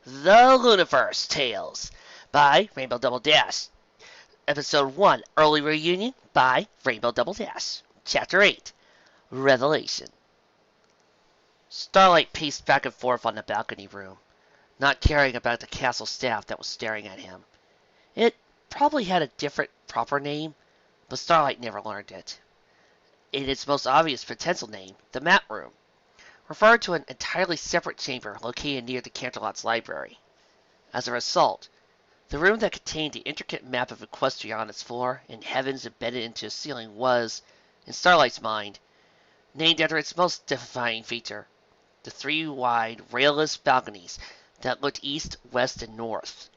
The Lunaverse Tales by Rainbowdoubledash. Episode 1, Early Reunion by Rainbowdoubledash. Chapter 8, Revelation. Starlight paced back and forth on the balcony room, not caring about the castle staff that was staring at him. It probably had a different proper name, but Starlight never learned it. In its most obvious potential name, the Mat Room, referred to an entirely separate chamber located near the Canterlot's library. As a result, the room that contained the intricate map of Equestria on its floor and heavens embedded into the ceiling was, in Starlight's mind, named after its most defining feature, the three wide, railless balconies that looked east, west, and north.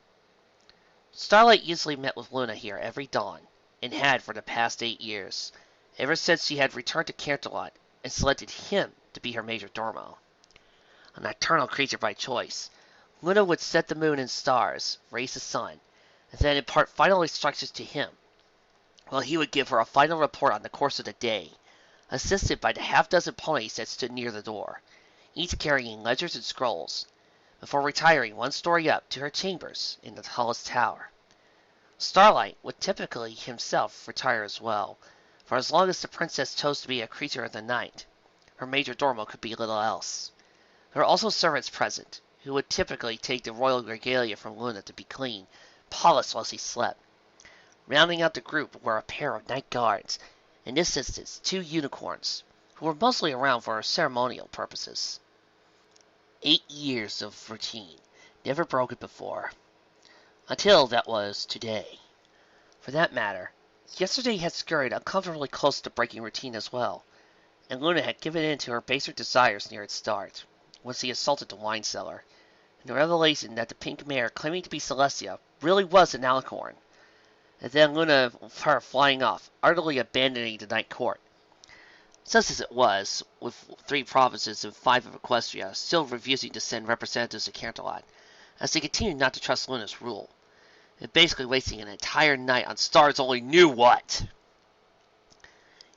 Starlight usually met with Luna here every dawn, and had for the past 8 years, ever since she had returned to Canterlot and selected him to be her major domo. A nocturnal creature by choice, Luna would set the moon and stars, raise the sun, and then impart final instructions to him, while he would give her a final report on the course of the day, assisted by the half-dozen ponies that stood near the door, each carrying ledgers and scrolls, before retiring one story up to her chambers in the tallest tower. Starlight would typically himself retire as well, for as long as the princess chose to be a creature of the night, her major domo could be little else. There were also servants present, who would typically take the royal regalia from Luna to be clean, polished while she slept. Rounding out the group were a pair of night guards, in this instance 2 unicorns, who were mostly around for ceremonial purposes. 8 years of routine, never broken before. Until that was today. For that matter, yesterday had scurried uncomfortably close to breaking routine as well, and Luna had given in to her baser desires near its start, when she assaulted the wine cellar, and the revelation that the pink mare claiming to be Celestia really was an alicorn, and then Luna her flying off, utterly abandoning the night court. Such as it was, with 3 provinces and 5 of Equestria still refusing to send representatives to Canterlot, as they continued not to trust Luna's rule, and basically wasting an entire night on stars only knew what.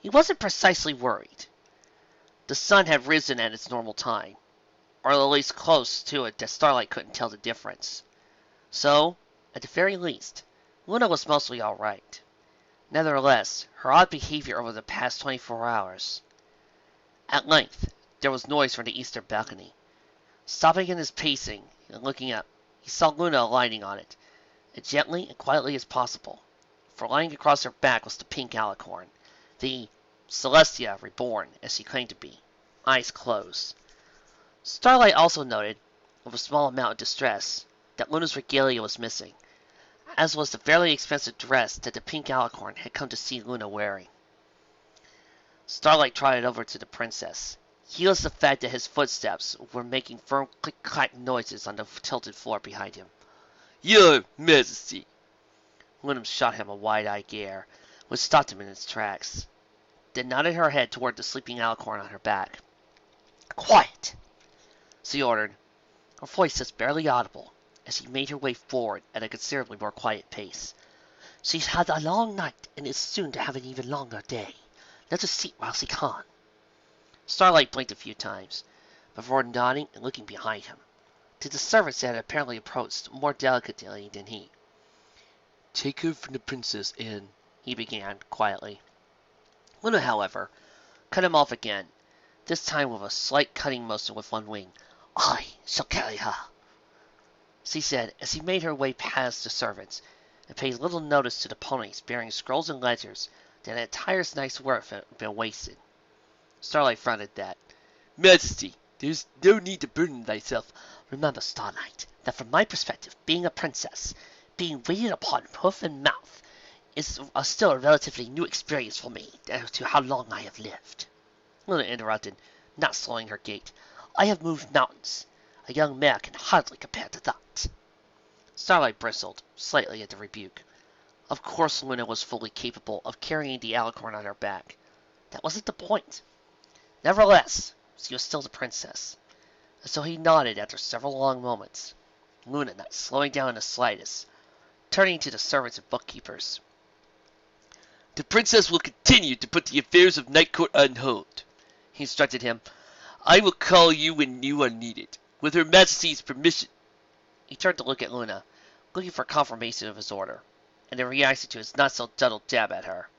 He wasn't precisely worried. The sun had risen at its normal time, or at least close to it that Starlight couldn't tell the difference. So, at the very least, Luna was mostly alright. Nevertheless, her odd behavior over the past 24 hours. At length, there was noise from the eastern balcony. Stopping in his pacing and looking up, he saw Luna alighting on it, as gently and quietly as possible, for lying across her back was the pink alicorn, the Celestia reborn, as she claimed to be, eyes closed. Starlight also noted, with a small amount of distress, that Luna's regalia was missing, as was the fairly expensive dress that the pink alicorn had come to see Luna wearing. Starlight trotted over to the princess, heedless the fact that his footsteps were making firm click-clack noises on the tilted floor behind him. "Your Majesty!" Luna shot him a wide-eyed glare, which stopped him in his tracks, then nodded her head toward the sleeping alicorn on her back. "Quiet!" she ordered, her voice just barely audible, as she made her way forward at a considerably more quiet pace. "She's had a long night and is soon to have an even longer day. Let her sit while she can." Starlight blinked a few times, before nodding and looking behind him, to the servants that had apparently approached more delicately than he. "Take her from the princess, Anne," he began, quietly. Luna, however, cut him off again, this time with a slight cutting motion with one wing. "I shall carry her," she said, as she made her way past the servants, and paid little notice to the ponies bearing scrolls and ledgers that an entire night's work had been wasted. Starlight fronted that. "Majesty, there's no need to burden thyself. Remember, Starlight, that from my perspective, being a princess, being waited upon hoof and mouth, is still a relatively new experience for me to how long I have lived." Luna interrupted, not slowing her gait. "I have moved mountains. A young mare can hardly compare to that." Starlight bristled slightly at the rebuke. Of course Luna was fully capable of carrying the alicorn on her back. That wasn't the point. Nevertheless, she was still the princess, and so he nodded after several long moments, Luna not slowing down in the slightest, turning to the servants and bookkeepers. "The princess will continue to put the affairs of Night Court on hold," he instructed him. "I will call you when you are needed, with Her Majesty's permission." He turned to look at Luna, looking for confirmation of his order, and in reaction to his not-so-subtle jab at her,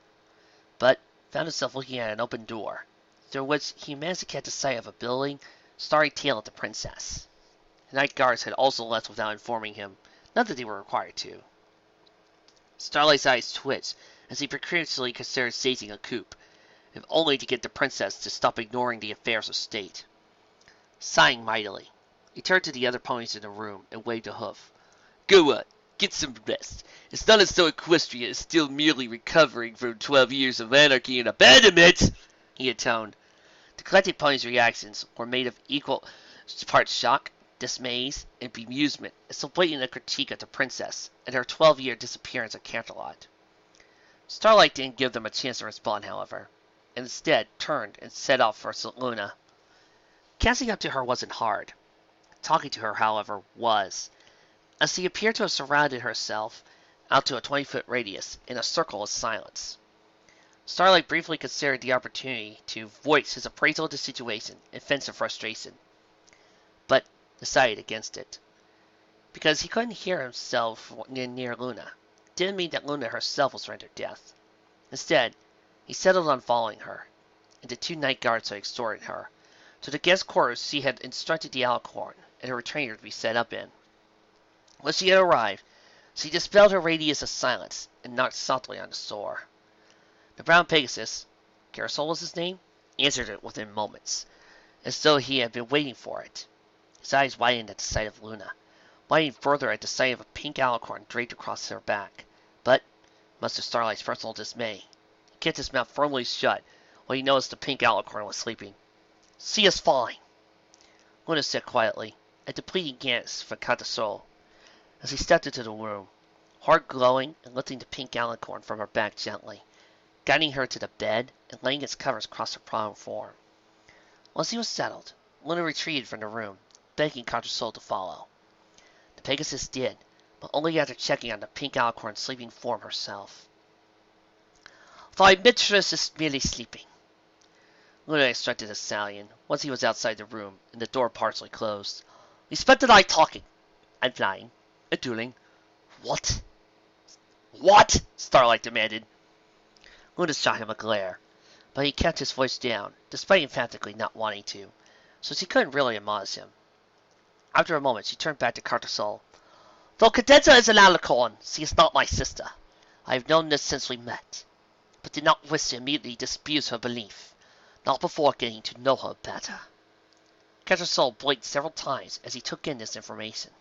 but found himself looking at an open door, through which he managed to catch a sight of a billowing, starry tail at the princess. The night guards had also left without informing him, not that they were required to. Starlight's eyes twitched as he precariously considered staging a coup, if only to get the princess to stop ignoring the affairs of state. Sighing mightily, he turned to the other ponies in the room and waved a hoof. "Go on, get some rest. It's not as though Equestria is still merely recovering from 12 years of anarchy and abandonment," he intoned. The collected ponies' reactions were made of equal parts shock, dismay, and bemusement as so blatant a critique of the princess and her 12-year disappearance at Canterlot. Starlight didn't give them a chance to respond, however, and instead turned and set off for Luna. Catching up to her wasn't hard. Talking to her, however, was, as she appeared to have surrounded herself out to a 20-foot radius in a circle of silence. Starlight briefly considered the opportunity to voice his appraisal of the situation and vent some frustration, but decided against it. Because he couldn't hear himself near Luna didn't mean that Luna herself was rendered deaf. Instead, he settled on following her, and the 2 night guards who escorted her, to the guest quarters she had instructed the alicorn and her retainer to be set up in. When she had arrived, she dispelled her radius of silence and knocked softly on the door. The brown Pegasus, Carousel was his name, answered it within moments, as though he had been waiting for it. His eyes widened at the sight of Luna, widened further at the sight of a pink alicorn draped across her back, but, much to Starlight's personal dismay, he kept his mouth firmly shut when he noticed the pink alicorn was sleeping. "She is fine," Luna said quietly, a depleting glance for Catasol, as he stepped into the room, heart glowing and lifting the pink alicorn from her back gently, guiding her to the bed and laying its covers across her prone form. Once he was settled, Luna retreated from the room, begging Catasol to follow. The Pegasus did, but only after checking on the pink alicorn's sleeping form herself. "Thy mistress is merely sleeping," Luna instructed the stallion once he was outside the room and the door partially closed. "We spent the night talking, and flying, and dueling." "What?" "What?" Starlight demanded. Luna shot him a glare, but he kept his voice down, despite emphatically not wanting to, so she couldn't really admonish him. After a moment, she turned back to Catasol. "Though Cadenza is an alicorn, she is not my sister. I have known this since we met, but did not wish to immediately disabuse her belief, not before getting to know her better." Catasol blinked several times as he took in this information.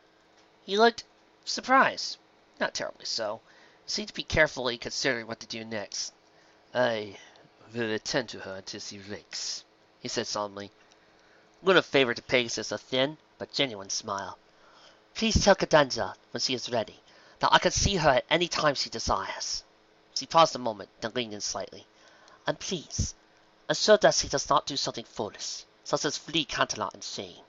He looked surprised, not terribly so, seemed to be carefully considering what to do next. "I will attend to her until she wakes," he said solemnly. Luna favored the Pegasus a thin but genuine smile. "Please tell Cadenza when she is ready that I can see her at any time she desires." She paused a moment, then leaned in slightly. "And please, ensure that she does not do something foolish, such as flee Canterlot in shame.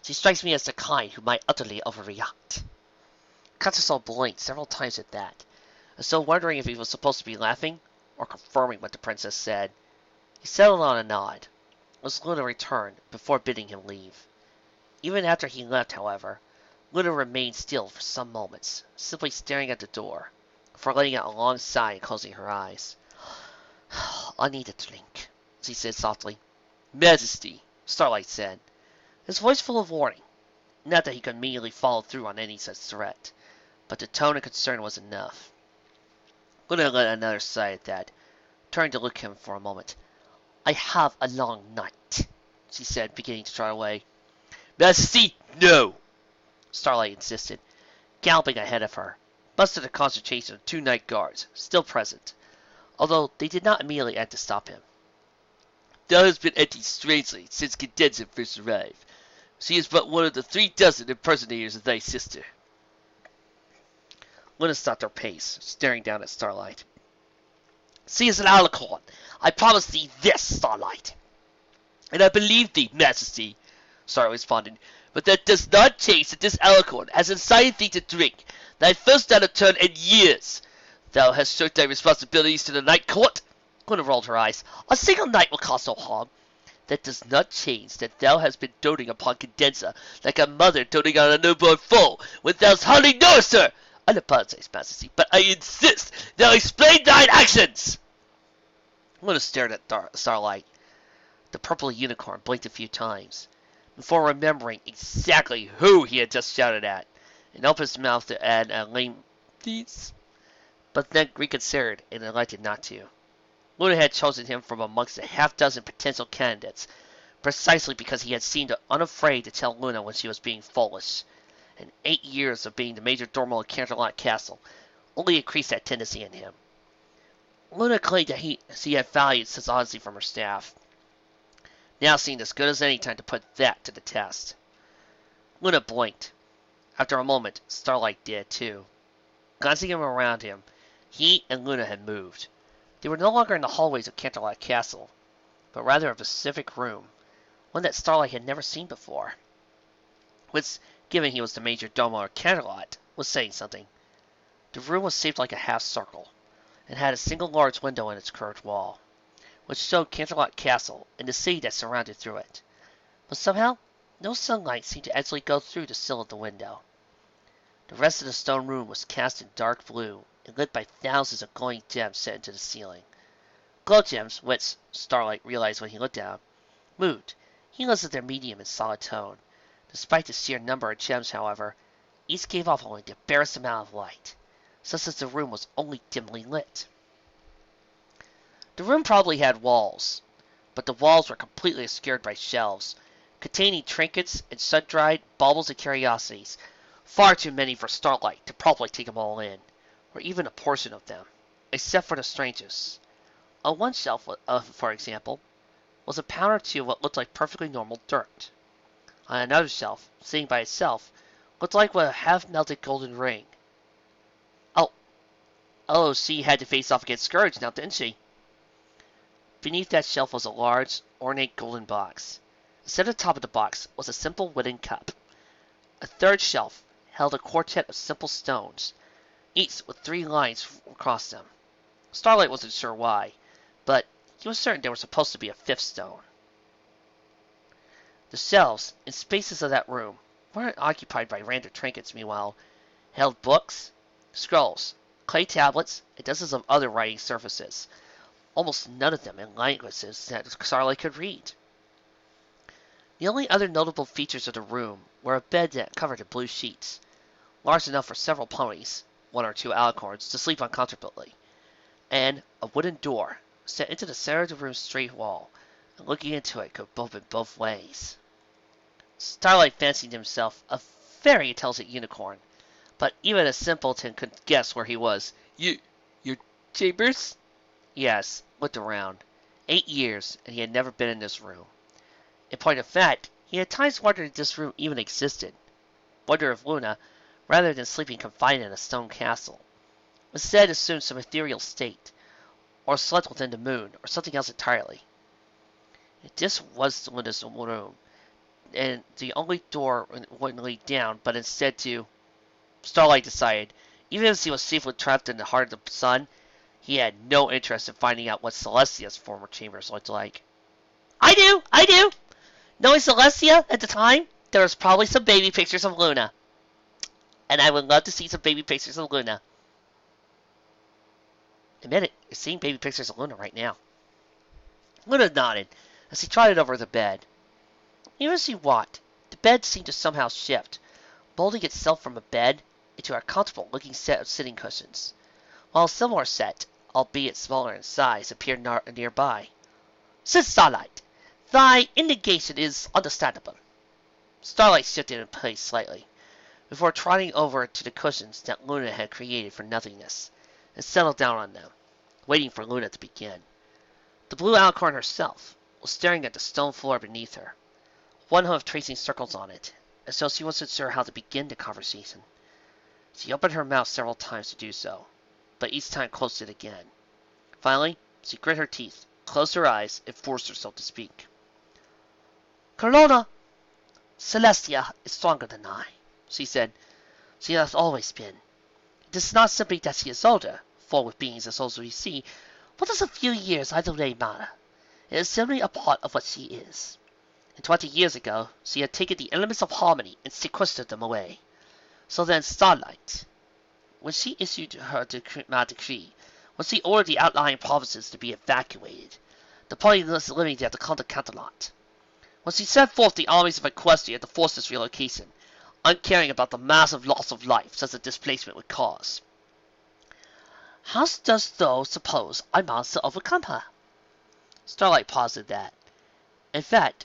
She strikes me as the kind who might utterly overreact." Catasol blinked several times at that, as though wondering if he was supposed to be laughing or confirming what the princess said. He settled on a nod, as Luna returned before bidding him leave. Even after he left, however, Luna remained still for some moments, simply staring at the door, before letting out a long sigh and closing her eyes. "I need a drink," she said softly. "Majesty," Starlight said, his voice full of warning. Not that he could immediately follow through on any such threat, but the tone of concern was enough. Luna let another sigh at that, turning to look at him for a moment. "I have a long night," she said, beginning to trot away. "Majesty, no!" Starlight insisted, galloping ahead of her, much to the consternation of 2 night guards, still present, although they did not immediately act to stop him. "Thou hast been acting strangely since Cadenza first arrived. She is but one of the 3 dozen impersonators of thy sister." Luna stopped her pace, staring down at Starlight. "She is an alicorn. I promise thee this, Starlight." "And I believe thee, Majesty," Starlight responded, "but that does not change that this alicorn has incited thee to drink, thy first out of turn in years. Thou hast shirked thy responsibilities to the Night Court." Luna rolled her eyes. "A single night will cause no harm. That does not change that thou hast been doting upon Condensa, like a mother doting on a newborn foal, when thou hardly knowest her. I apologize, Majesty, but I insist thou explain thine actions! Luna stared at Starlight. The purple unicorn blinked a few times, before remembering exactly who he had just shouted at, and opened his mouth to add a lame "please," but then reconsidered and elected not to. Luna had chosen him from amongst a half-dozen potential candidates, precisely because he had seemed unafraid to tell Luna when she was being foolish, and 8 years of being the major domo of Canterlot Castle only increased that tendency in him. Luna claimed that she had valued such honesty from her staff. Now seemed as good as any time to put that to the test. Luna blinked. After a moment, Starlight did too. Glancing around him, he and Luna had moved. They were no longer in the hallways of Canterlot Castle, but rather a specific room, one that Starlight had never seen before. Which, given he was the major domo of Canterlot, was saying something. The room was shaped like a half-circle, and had a single large window in its curved wall, which showed Canterlot Castle and the city that surrounded through it. But somehow, no sunlight seemed to actually go through the sill of the window. The rest of the stone room was cast in dark blue, and lit by thousands of glowing gems set into the ceiling. Glow gems, which, Starlight realized when he looked down, moved, heedless of their medium and solid tone. Despite the sheer number of gems, however, each gave off only the barest amount of light, such as the room was only dimly lit. The room probably had walls, but the walls were completely obscured by shelves, containing trinkets and sun-dried baubles and curiosities, far too many for Starlight to properly take them all in, or even a portion of them, except for the strangest. On one shelf, for example, was a pound or two of what looked like perfectly normal dirt. On another shelf, sitting by itself, looked like a half-melted golden ring. Oh, she had to face off against Scourge now, didn't she? Beneath that shelf was a large, ornate golden box. Set at the top of the box was a simple wooden cup. A third shelf held a quartet of simple stones, each with 3 lines across them. Starlight wasn't sure why, but he was certain there was supposed to be a 5th stone. The shelves and spaces of that room weren't occupied by random trinkets, meanwhile, held books, scrolls, clay tablets, and dozens of other writing surfaces, almost none of them in languages that Starlight could read. The only other notable features of the room were a bed that covered in blue sheets, large enough for several ponies, 1 or 2 alicorns, to sleep on comfortably, and a wooden door set into the center of the room's straight wall, and looking into it could open both ways. Starlight fancied himself a very intelligent unicorn, but even a simpleton could guess where he was. Your chambers? Yes, looked around. 8 years, and he had never been in this room. In point of fact, he had at times wondered if this room even existed. Wondered if Luna, rather than sleeping confined in a stone castle, instead assumed some ethereal state, or slept within the moon, or something else entirely. This was Luna's room, and the only door wouldn't lead down, but instead to... Starlight decided, even if he was safely trapped in the heart of the sun, he had no interest in finding out what Celestia's former chambers looked like. I do! Knowing Celestia at the time, there was probably some baby pictures of Luna. And I would love to see some baby pictures of Luna. Admit it, you're seeing baby pictures of Luna right now. Luna nodded as he trotted over the bed. Even as she walked, the bed seemed to somehow shift, molding itself from a bed into a comfortable-looking set of sitting cushions, while a similar set, albeit smaller in size, appeared nearby. Said Starlight, thy indignation is understandable. Starlight shifted in place slightly, before trotting over to the cushions that Luna had created for nothingness, and settled down on them, waiting for Luna to begin. The blue alicorn herself was staring at the stone floor beneath her, one hoof tracing circles on it, as though she wasn't sure how to begin the conversation. She opened her mouth several times to do so, but each time closed it again. Finally, she grit her teeth, closed her eyes, and forced herself to speak. Corona, Celestia is stronger than I, she said. She has always been. It is not simply that she is older, for with beings as old as we see, what does a few years either way matter? It is simply a part of what she is. And 20 years ago, she had taken the elements of harmony and sequestered them away. So then Starlight, when she issued her decree, when she ordered the outlying provinces to be evacuated, the ponies living there to come to Canterlot, when she sent forth the armies of Equestria to force this relocation, uncaring about the massive loss of life such a displacement would cause. How dost thou suppose I managed to overcome her? Starlight paused at that. In fact,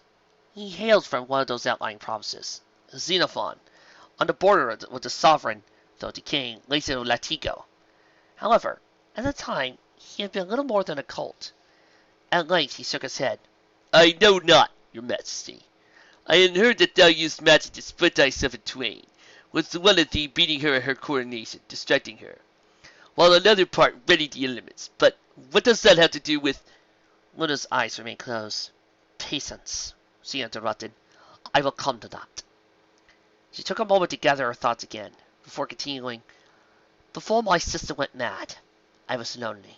he hailed from one of those outlying provinces, Xenophon, on the border with the sovereign, though decaying, Lacio Latigo. However, at the time, he had been little more than a colt. At length he shook his head. I know not, your majesty. I had heard that thou used magic to split thyself in twain, with the one of thee beating her at her coronation, distracting her, while another part readied the elements. But what does that have to do with... Luna's eyes remained closed. Patience, she interrupted. I will come to that. She took a moment to gather her thoughts again, before continuing. Before my sister went mad, I was lonely.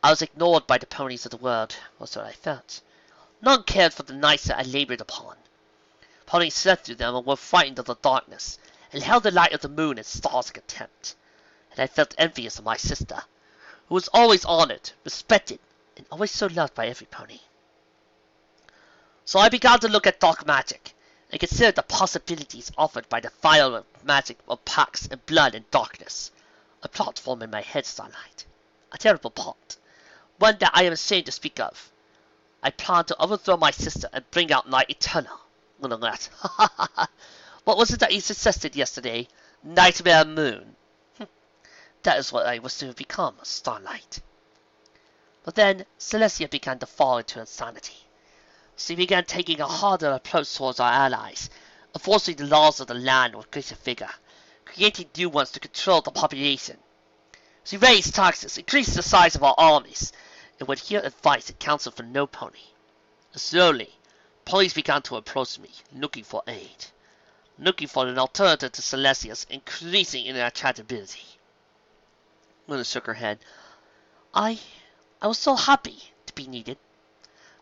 I was ignored by the ponies of the world, was what I felt. None cared for the nights that I labored upon. Ponies slept through them and were frightened of the darkness, and held the light of the moon and stars in contempt. And I felt envious of my sister, who was always honored, respected, and always so loved by every pony. So I began to look at dark magic, and considered the possibilities offered by the violent magic of pacts and blood and darkness. A plot formed in my head, Starlight. A terrible plot. One that I am ashamed to speak of. I planned to overthrow my sister and bring out Night Eternal. Luna laughed. What was it that you suggested yesterday? Nightmare Moon. That is what I was to become, Starlight. But then Celestia began to fall into insanity. She began taking a harder approach towards our allies, enforcing the laws of the land with greater vigor, creating new ones to control the population. She raised taxes, increased the size of our armies, and would hear advice and counsel from no pony. Slowly, ponies began to approach me, looking for aid, looking for an alternative to Celestia's increasing in their attractability. Luna shook her head. I was so happy to be needed.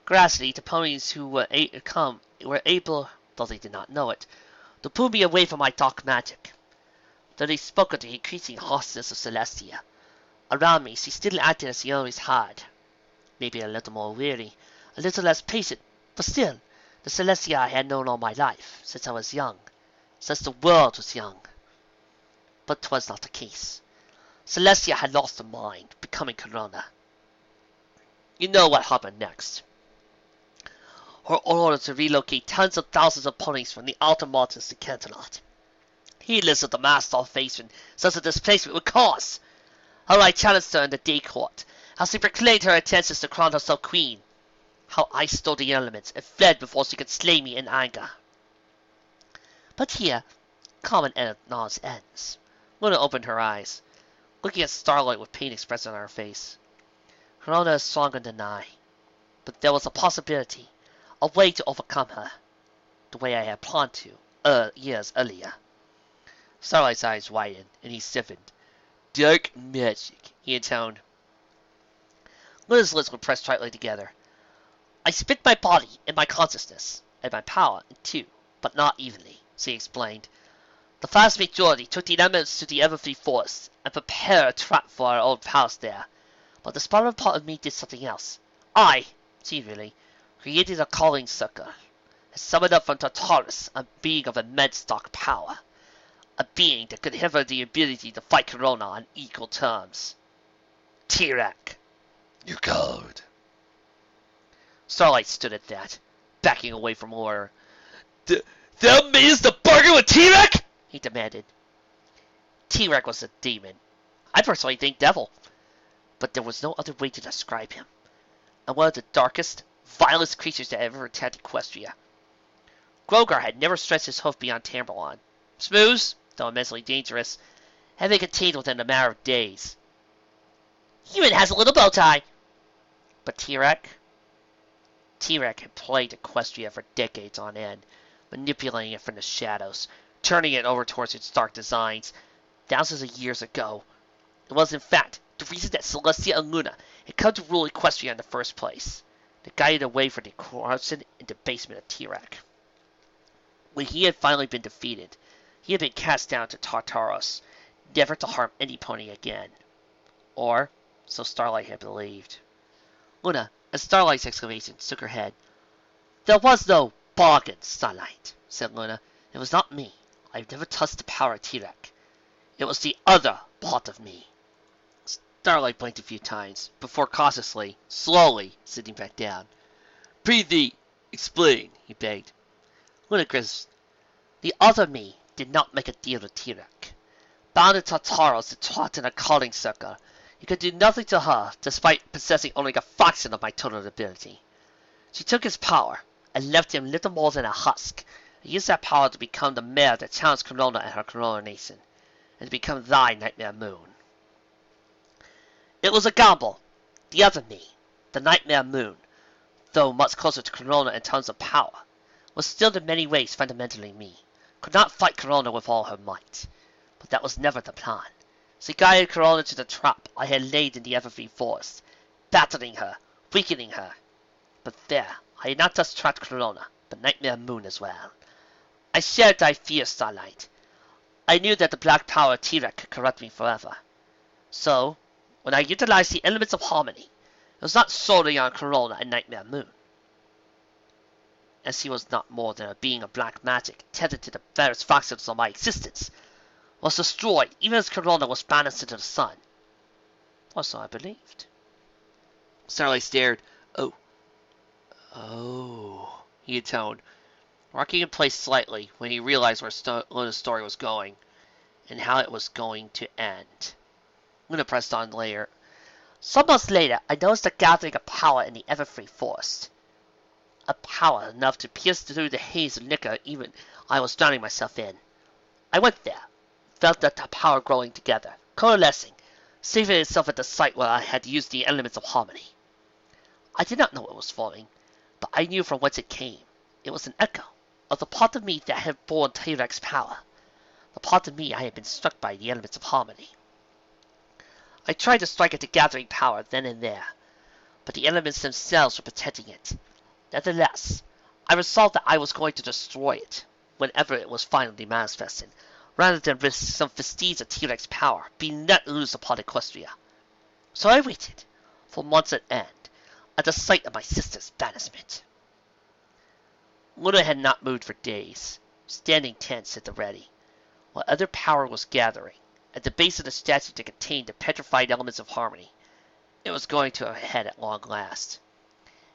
Gradually, the ponies who were able, though they did not know it, to pull me away from my dark magic. Though they spoke of the increasing harshness of Celestia, around me she still acted as she always had. Maybe a little more weary, a little less patient, but still, the Celestia I had known all my life, since I was young, since the world was young. But 'twas not the case. Celestia had lost her mind, becoming Corona. You know what happened next. Her order to relocate tens of thousands of ponies from the outer mountains to Canterlot. Heedless of the mass starvation such a displacement would cause. How I challenged her in the day court, how she proclaimed her intentions to crown herself queen, how I stole the elements and fled before she could slay me in anger. But here, common knowledge ends. Luna opened her eyes, looking at Starlight with pain expressed on her face. Corona is stronger than I, but there was a possibility, a way to overcome her, the way I had planned to, years earlier. Starlight's eyes widened, and he stiffened. Dark magic, he intoned. Luna's lips were pressed tightly together. I split my body and my consciousness, and my power in two, but not evenly, she explained. The vast majority took the elements to the Everfree Forest and prepared a trap for our old palace there. But the smaller part of me did something else. I, really, created a calling circle, and summoned up from Tartarus a being of immense dark power. A being that could have the ability to fight Corona on equal terms. T-Rex. You coward. Starlight stood at that, backing away from horror. Thou madest the bargain with T-Rex? He demanded. T-Rex was a demon. I personally think devil. But there was no other way to describe him. And one of the darkest, vilest creatures that ever attacked Equestria. Grogar had never stretched his hoof beyond Tamberlon. Smooth, though immensely dangerous, had been contained within a matter of days. He even has a little bow tie. But T-Rex had plagued Equestria for decades on end, manipulating it from the shadows, turning it over towards its dark designs. Thousands of years ago, it was in fact the reason that Celestia and Luna had come to rule Equestria in the first place. that guided the way for the corruption in the basement of T-Rex. When he had finally been defeated, he had been cast down to Tartaros, never to harm any pony again. Or, so Starlight had believed. Luna, as Starlight's exclamation shook her head, "There was no bargain, Starlight," said Luna. "It was not me. I've never touched the power of T-Rex. It was the other part of me." Starlight blinked a few times, before cautiously, slowly, sitting back down. "Prithee, explain," he begged. Luna grizzled. "The other me did not make a deal with T-Rex. Bound in Tartaros and taught in a calling circle, he could do nothing to her, despite possessing only a fraction of my total ability. She took his power, and left him little more than a husk, and used that power to become the mare that challenged Corona at her coronation, and to become thy Nightmare Moon. It was a gamble. The other me, the Nightmare Moon, though much closer to Corona in terms of power, was still in many ways fundamentally me, could not fight Corona with all her might. But that was never the plan. She guided Corona to the trap I had laid in the Everfree Forest, battering her, weakening her. But there, I had not just trapped Corona, but Nightmare Moon as well. I shared thy fear, Starlight. I knew that the black power of T-Rex could corrupt me forever. So, when I utilized the elements of harmony, it was not solely on Corona and Nightmare Moon. As he was not more than a being of black magic, tethered to the various facets of my existence, was destroyed even as Corona was banished into the sun. Or so I believed. Starlight stared. Oh, he intoned, rocking in place slightly when he realized where Luna's story was going, and how it was going to end. Luna pressed on later. Some months later, I noticed a gathering of power in the Everfree Forest. A power enough to pierce through the haze of liquor even I was drowning myself in. I went there, felt that power growing together, coalescing, saving itself at the site where I had used the elements of harmony. I did not know it was forming, but I knew from whence it came. It was an echo of the part of me that had borne T-Rex power, the part of me I had been struck by the elements of harmony. I tried to strike at the gathering power then and there, but the elements themselves were protecting it. Nevertheless, I resolved that I was going to destroy it whenever it was finally manifested, rather than risk some vestige of T-Rex power being let loose upon Equestria. So I waited, for months at end, at the site of my sister's banishment. Luna had not moved for days, standing tense at the ready, while other power was gathering. At the base of the statue that contained the petrified elements of harmony, it was going to a head at long last.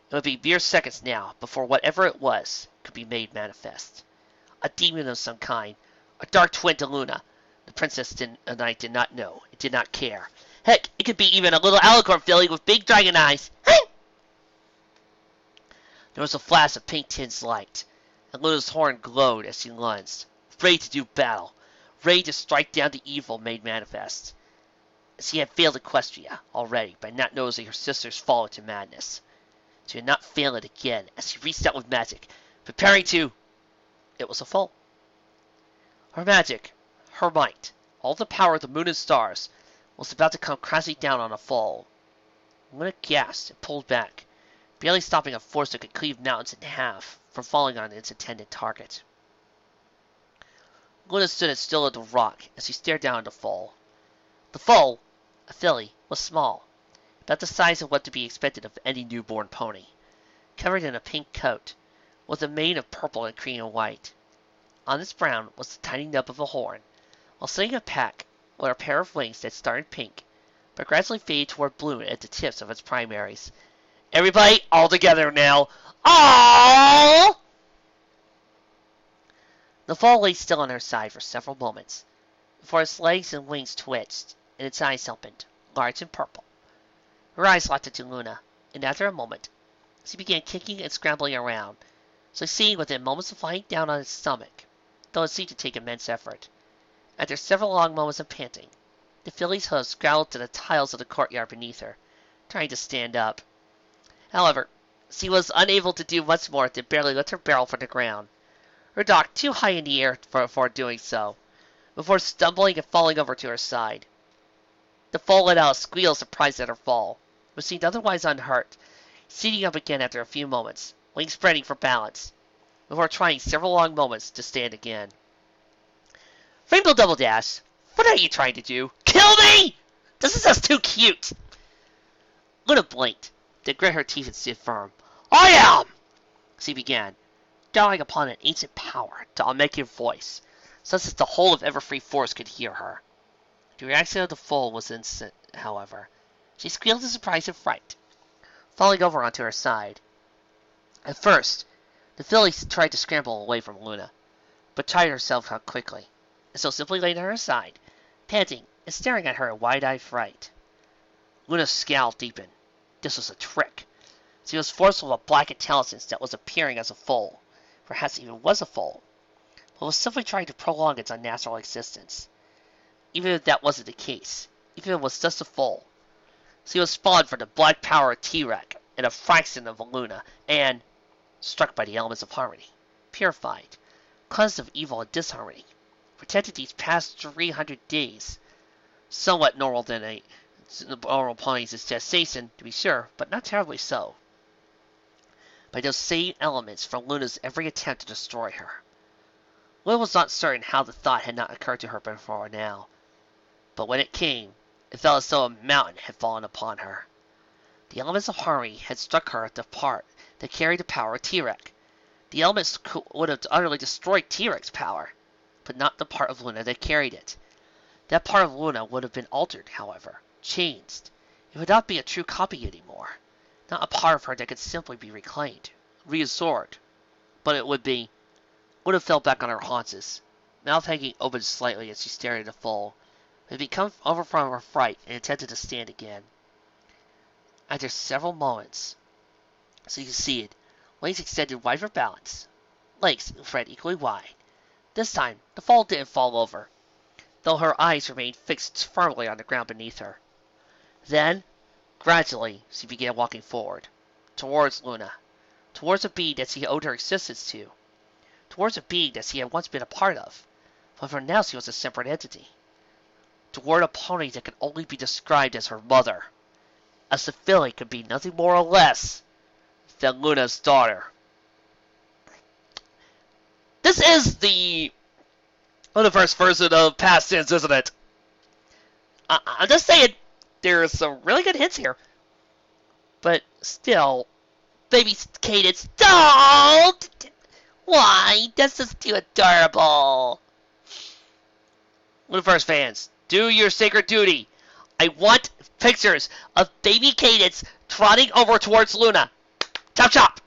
It would be mere seconds now before whatever it was could be made manifest. A demon of some kind, a dark twin to Luna. The princess and I did not know. It did not care. Heck, it could be even a little alicorn filly with big dragon eyes. There was a flash of pink-tinged light, and Luna's horn glowed as she lunged, ready to do battle, ready to strike down the evil made manifest. She had failed Equestria already by not noticing her sister's fall into madness. She would not fail it again as she reached out with magic, preparing to... It was a foe. Her magic, her might, all the power of the moon and stars, was about to come crashing down on a foe. Luna gasped and pulled back, barely stopping a force that could cleave mountains in half from falling on its intended target. Luna stood as still as a rock as she stared down at the foal. The foal, a filly, was small, about the size of what to be expected of any newborn pony, covered in a pink coat, with a mane of purple and cream and white. On its brown was the tiny nub of a horn, while sitting a pack were a pair of wings that started pink, but gradually faded toward blue at the tips of its primaries. Everybody, all together now. Aww! The foal lay still on her side for several moments, before its legs and wings twitched, and its eyes opened, large and purple. Her eyes locked into Luna, and after a moment, she began kicking and scrambling around, succeeding within moments of lying down on its stomach, though it seemed to take immense effort. After several long moments of panting, the filly's hooves growled to the tiles of the courtyard beneath her, trying to stand up. However, she was unable to do much more than barely lift her barrel from the ground, her dock too high in the air for doing so, before stumbling and falling over to her side. The foal let out a squeal of surprise at her fall, but seemed otherwise unhurt, seating up again after a few moments, wings spreading for balance, before trying several long moments to stand again. Rainbowdoubledash, what are you trying to do? Kill me! This is just too cute! Luna blinked, then grit her teeth and stood firm. I am! She began, drawing upon an ancient power to unmake her voice, such that the whole of Everfree Forest could hear her. The reaction of the foal was instant, however. She squealed in surprise and fright, falling over onto her side. At first, the filly tried to scramble away from Luna, but tired herself out quickly, and so simply laid on her side, panting and staring at her in wide-eyed fright. Luna's scowl deepened. This was a trick. She was forceful of a black intelligence that was appearing as a foal, perhaps even was a foal, but was simply trying to prolong its unnatural existence. Even if that wasn't the case, even if it was just a foal, she was spawned from the black power of T-Rex and a fraction of a Luna, and, struck by the elements of harmony, purified, cleansed of evil and disharmony, protected these past 300 days, somewhat normal than a normal pony's gestation, to be sure, but not terribly so, by those same elements from Luna's every attempt to destroy her. Luna was not certain how the thought had not occurred to her before now, but when it came, it felt as though a mountain had fallen upon her. The elements of harmony had struck her at the part that carried the power of T-Rex. The elements would have utterly destroyed T-Rex's power, but not the part of Luna that carried it. That part of Luna would have been altered, however, changed. It would not be a true copy anymore, not a part of her that could simply be reclaimed, reabsorbed, but it would have fell back on her haunches, mouth hanging open slightly as she stared at the foal. It had become overcome her fright and attempted to stand again. After several moments, she succeeded, wings extended wide for balance, legs spread equally wide. This time, the foal didn't fall over, though her eyes remained fixed firmly on the ground beneath her. Then, gradually, she began walking forward, towards Luna, towards a being that she owed her existence to, towards a being that she had once been a part of, but for now she was a separate entity, toward a pony that could only be described as her mother, as the filly could be nothing more or less than Luna's daughter. This is the Lunaverse version of past tense, isn't it? I'm just saying, there's some really good hints here. But still, baby Cadence, don't! Why? That's just too adorable. Lunaverse fans, do your sacred duty. I want pictures of baby Cadence trotting over towards Luna. Chop chop!